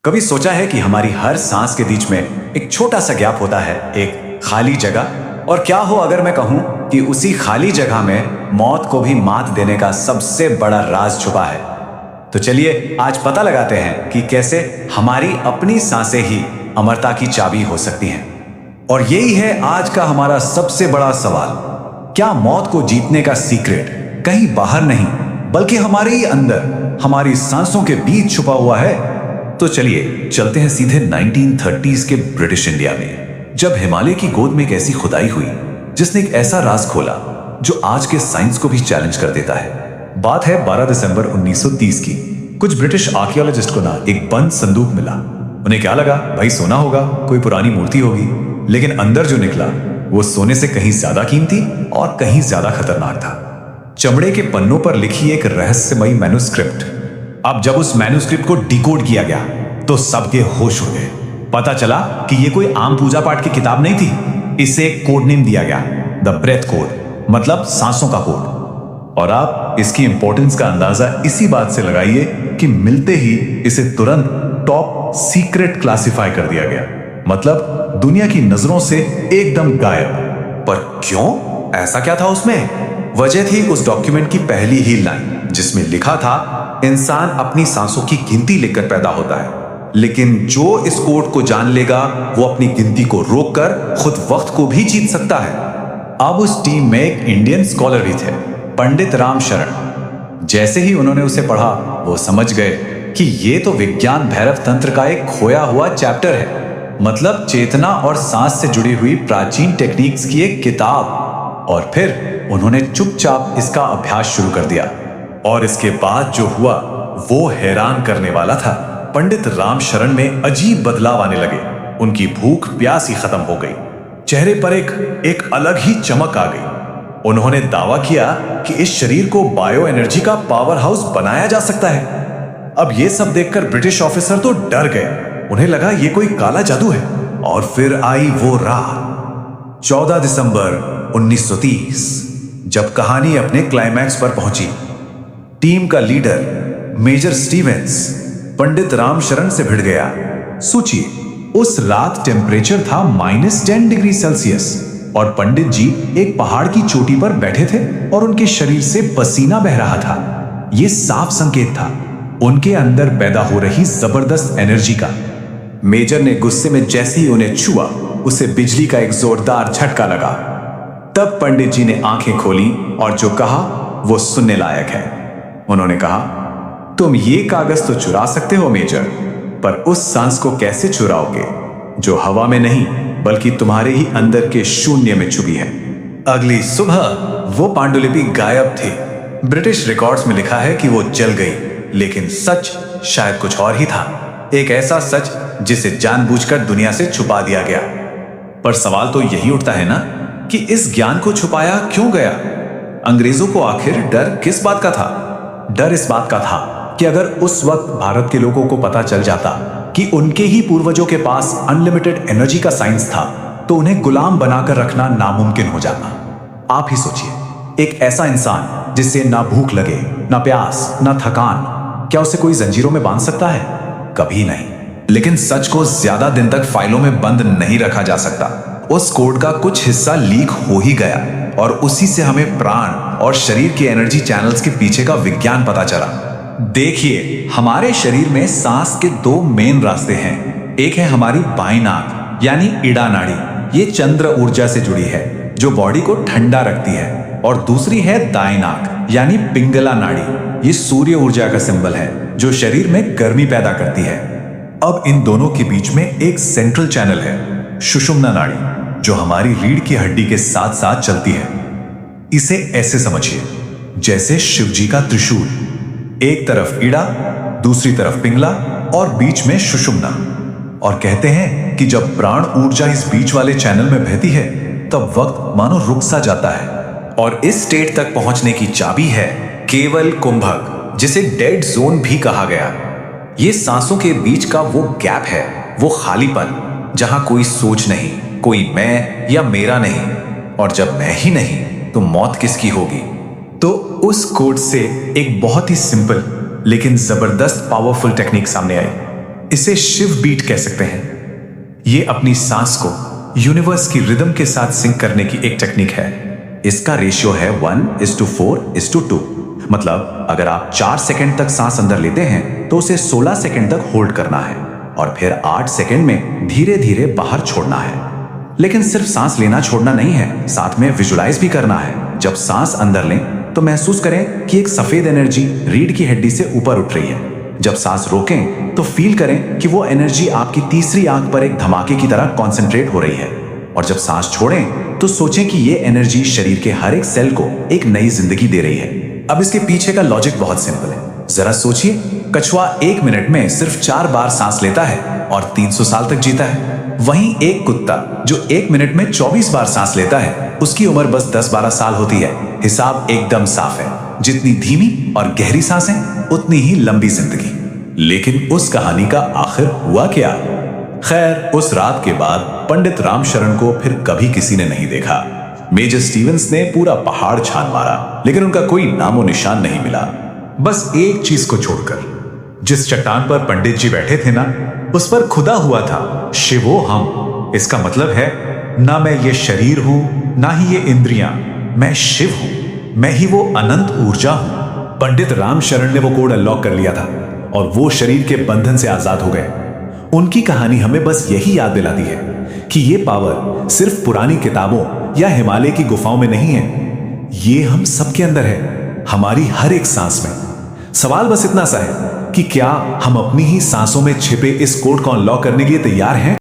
कभी सोचा है कि हमारी हर सांस के बीच में एक छोटा सा गैप होता है, एक खाली जगह। और क्या हो अगर मैं कहूं कि उसी खाली जगह में मौत को भी मात देने का सबसे बड़ा राज छुपा है। तो चलिए आज पता लगाते हैं कि कैसे हमारी अपनी सांसें ही अमरता की चाबी हो सकती हैं। और यही है आज का हमारा सबसे बड़ा सवाल। क्या मौत को जीतने का सीक्रेट कहीं बाहर नहीं बल्कि हमारे ही अंदर, हमारी सांसों के बीच छुपा हुआ है? तो चलिए चलते हैं सीधे 1930s के ब्रिटिश इंडिया में, जब हिमालय की गोद में एक ऐसी खुदाई हुई जिसने एक ऐसा राज खोला जो आज के साइंस को भी चैलेंज कर देता है। बात है 12 दिसंबर 1930 की। कुछ ब्रिटिश आर्कियोलॉजिस्ट को ना एक बंद संदूक मिला। उन्हें क्या लगा, भाई सोना होगा, कोई पुरानी मूर्ति होगी। लेकिन अंदर जो निकला वो सोने से कहीं ज्यादा कीमती और कहीं ज्यादा खतरनाक था। चमड़े के पन्नों पर लिखी एक रहस्यमयी मैन्युस्क्रिप्ट। अब जब उस मैन्युस्क्रिप्ट को डिकोड किया गया तो सबके होश उड़ गए। पता चला कि ये कोई आम पूजा पाठ की किताब नहीं थी। इसे एक कोड नेम दिया गया, द ब्रेथ कोड, मतलब सांसों का कोड। और आप इसकी इंपॉर्टेंस का अंदाजा इसी बात से लगाइए कि मिलते ही इसे तुरंत टॉप सीक्रेट क्लासिफाई कर दिया गया, मतलब दुनिया की नजरों से एकदम गायब। पर क्यों? ऐसा क्या था उसमें? वजह थी उस डॉक्यूमेंट की पहली ही लाइन, जिसमें लिखा था, इंसान अपनी सांसों की गिनती लेकर पैदा होता है, लेकिन जो इस कोड को जान लेगा वो अपनी गिनती को रोककर खुद वक्त को भी जीत सकता है। अब उस टीम में एक इंडियन स्कॉलर भी थे, पंडित राम शरण। जैसे ही उन्होंने उसे पढ़ा वो समझ गए कि ये तो विज्ञान भैरव तंत्र का एक खोया हुआ चैप्टर है, मतलब चेतना और सांस से जुड़ी हुई प्राचीन टेक्निक्स की एक किताब। और फिर उन्होंने चुपचाप इसका अभ्यास शुरू कर दिया। और इसके बाद जो हुआ वो हैरान करने वाला था। पंडित राम शरण में अजीब बदलाव आने लगे। उनकी भूख प्यास ही खत्म हो गई। चेहरे पर एक अलग ही चमक आ गई। उन्होंने दावा किया कि इस शरीर को बायो एनर्जी का पावर हाउस बनाया जा सकता है। अब ये सब देखकर ब्रिटिश ऑफिसर तो डर गए। उन्हें लगा ये कोई काला जादू है। और फिर आई वो रात, 14 दिसंबर 1930, जब कहानी अपने क्लाइमैक्स पर पहुंची। टीम का leader major Stevens Pandit Ram शरण से भिड़ गया। सोचिए, उस रात टेम्परेचर था -10 डिग्री सेल्सियस और पंडित जी एक पहाड़ की चोटी पर बैठे थे और उनके शरीर से पसीना बह रहा था। यह साफ संकेत था उनके अंदर पैदा हो रही जबरदस्त एनर्जी का। मेजर ने गुस्से में जैसे ही उन्हें छुआ, उसे बिजली का एक जोरदार झटका लगा। तब पंडित जी ने आंखें खोली और जो कहा वो सुनने लायक है। उन्होंने कहा, तुम ये कागज तो चुरा सकते हो मेजर, पर उस सांस को कैसे चुराओगे जो हवा में नहीं बल्कि तुम्हारे ही अंदर के शून्य में छुपी है। अगली सुबह वो पांडुलिपि गायब थी। ब्रिटिश रिकॉर्ड्स में लिखा है कि वो जल गई, लेकिन सच शायद कुछ और ही था। एक ऐसा सच जिसे जानबूझकर दुनिया से छुपा दिया गया। पर सवाल तो यही उठता है ना कि इस ज्ञान को छुपाया क्यों गया? अंग्रेजों को आखिर डर किस बात का था? डर इस बात का था कि अगर उस वक्त भारत के लोगों को पता चल जाता कि उनके ही पूर्वजों के पास अनलिमिटेड एनर्जी का साइंस था, तो उन्हें गुलाम बनाकर रखना नामुमकिन हो जाता। आप ही सोचिए, एक ऐसा इंसान जिससे ना भूख लगे, ना प्यास, ना थकान, क्या उसे कोई जंजीरों में बांध सकता है? कभी नहीं। लेकिन सच को ज्यादा दिन तक फाइलों में बंद नहीं रखा जा सकता। उस कोड का कुछ हिस्सा लीक हो ही गया और उसी से हमें प्राण और शरीर के एनर्जी चैनल्स के पीछे का विज्ञान पता चला। देखिए, हमारे शरीर में सांस के दो मेन रास्ते हैं। एक है हमारी बाईं नाक यानी इड़ा नाड़ी, ये चंद्र ऊर्जा से जुड़ी है जो बॉडी को ठंडा रखती है। और दूसरी है दाईं नाक यानी पिंगला नाड़ी, ये सूर्य ऊर्जा का सिंबल है जो शरीर में गर्मी पैदा करती है। अब इन दोनों के बीच में एक सेंट्रल चैनल है, सुषुम्ना नाड़ी, जो हमारी रीढ़ की हड्डी के साथ साथ चलती है। इसे ऐसे समझिए जैसे शिवजी का त्रिशूल, एक तरफ इड़ा, दूसरी तरफ पिंगला और बीच में सुषुम्ना। और कहते हैं कि जब प्राण ऊर्जा इस बीच वाले चैनल में बहती है तब वक्त मानो रुक सा जाता है। और इस स्टेट तक पहुंचने की चाबी है केवल कुंभक, जिसे डेड जोन भी कहा गया। ये सांसों के बीच का वो गैप है, वो खालीपन जहां कोई सोच नहीं, कोई मैं या मेरा नहीं। और जब मैं ही नहीं तो मौत किसकी होगी? तो उस कोड से एक बहुत ही सिंपल लेकिन जबरदस्त पावरफुल टेक्निक सामने आई। इसे शिव बीट कह सकते हैं। ये अपनी सांस को यूनिवर्स की रिदम के साथ सिंक करने की एक टेक्निक है। इसका रेशियो है 1:4:2। मतलब अगर आप 4 सेकंड तक सांस अंदर लेते हैं तो उसे 16 सेकंड तक होल्ड करना है और फिर 8 सेकंड में धीरे धीरे बाहर छोड़ना है। लेकिन सिर्फ सांस लेना छोड़ना नहीं है, साथ में विजुलाइज भी करना है। जब सांस अंदर लें तो महसूस करें कि एक सफेद एनर्जी रीढ़ की हड्डी से ऊपर उठ रही है। जब सांस रोकें तो फील करें कि वो एनर्जी आपकी तीसरी आंख पर एक धमाके की तरह कॉन्सेंट्रेट हो रही है। और जब सांस छोड़ें तो सोचें कि ये एनर्जी शरीर के हर एक सेल को एक नई जिंदगी दे रही है। अब इसके पीछे का लॉजिक बहुत सिंपल है। जरा सोचिए, कछुआ 1 मिनट में सिर्फ 4 बार सांस लेता है और 300 साल तक जीता है। वहीं एक कुत्ता जो 1 मिनट में 24 बार सांस लेता है, उसकी उम्र बस 10-12 साल होती है। हिसाब एकदम साफ है, जितनी धीमी और गहरी सांसें उतनी ही लंबी जिंदगी। लेकिन उस कहानी का आखिर हुआ क्या? खैर, उस रात के बाद पंडित रामशरण को फिर कभी किसी ने नहीं देखा। मेजर स्टीवेंस ने पूरा पहाड़ छान मारा, लेकिन उनका कोई नामो निशान नहीं मिला। बस एक चीज को छोड़कर, जिस चट्टान पर पंडित जी बैठे थे ना, उस पर खुदा हुआ था शिवो हम। इसका मतलब है ना मैं ये शरीर हूं, ना ही ये इंद्रियां, मैं शिव हूं। मैं ही वो अनंत ऊर्जा हूं। पंडित रामशरण ने वो कोड अनलॉक कर लिया था और वो शरीर के बंधन से आजाद हो गए। उनकी कहानी हमें बस यही याद दिलाती है कि ये पावर सिर्फ पुरानी किताबों या हिमालय की गुफाओं में नहीं है, ये हम सबके अंदर है, हमारी हर एक सांस में। सवाल बस इतना सा है कि क्या हम अपनी ही सांसों में छिपे इस कोड को अनलॉक करने के लिए तैयार हैं?